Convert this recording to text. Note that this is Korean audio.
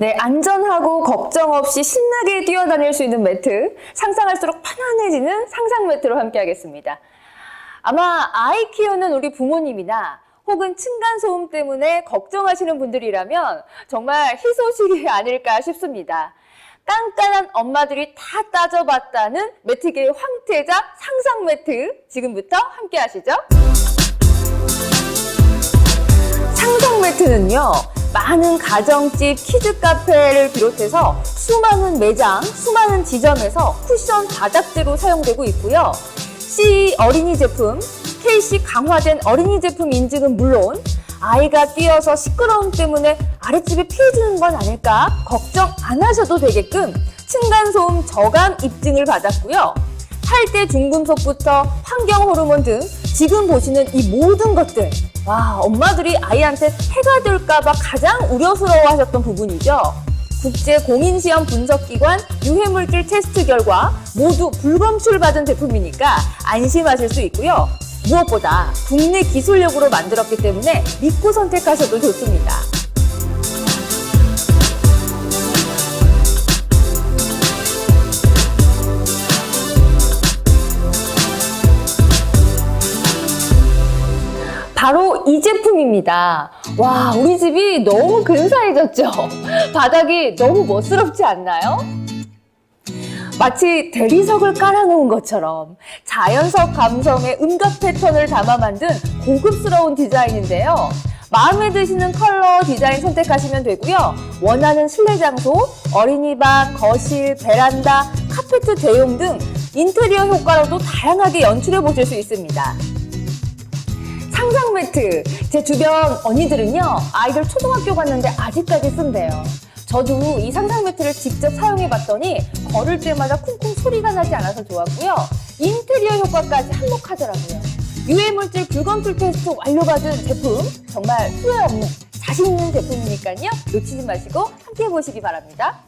네, 안전하고 걱정 없이 신나게 뛰어다닐 수 있는 매트, 상상할수록 편안해지는 상상 매트로 함께 하겠습니다. 아마 아이 키우는 우리 부모님이나 혹은 층간소음 때문에 걱정하시는 분들이라면 정말 희소식이 아닐까 싶습니다. 깐깐한 엄마들이 다 따져봤다는 매트계의 황태자 상상 매트, 지금부터 함께 하시죠. 상상 매트는요, 많은 가정집, 키즈 카페를 비롯해서 수많은 매장, 수많은 지점에서 쿠션 바닥재로 사용되고 있고요. CE 어린이 제품, KC 강화된 어린이 제품 인증은 물론 아이가 뛰어서 시끄러움 때문에 아랫집에 피해 주는 건 아닐까 걱정 안 하셔도 되게끔 층간소음 저감 입증을 받았고요. 탈대 중금속부터 환경 호르몬 등 지금 보시는 이 모든 것들, 와, 엄마들이 아이한테 해가 될까봐 가장 우려스러워하셨던 부분이죠. 국제 공인시험 분석기관 유해물질 테스트 결과 모두 불검출받은 제품이니까 안심하실 수 있고요. 무엇보다 국내 기술력으로 만들었기 때문에 믿고 선택하셔도 좋습니다. 바로 이 제품입니다. 와, 우리 집이 너무 근사해졌죠? 바닥이 너무 멋스럽지 않나요? 마치 대리석을 깔아놓은 것처럼 자연석 감성의 음각 패턴을 담아 만든 고급스러운 디자인인데요. 마음에 드시는 컬러 디자인 선택하시면 되고요. 원하는 실내 장소, 어린이방, 거실, 베란다, 카페트 대용 등 인테리어 효과로도 다양하게 연출해 보실 수 있습니다. 상상 매트, 제 주변 언니들은요, 아이들 초등학교 갔는데 아직까지 쓴대요. 저도 이 상상 매트를 직접 사용해 봤더니 걸을 때마다 쿵쿵 소리가 나지 않아서 좋았고요. 인테리어 효과까지 한몫하더라고요. 유해물질 불검출 테스트 완료받은 제품, 정말 후회 없는 자신 있는 제품이니까요. 놓치지 마시고 함께 해보시기 바랍니다.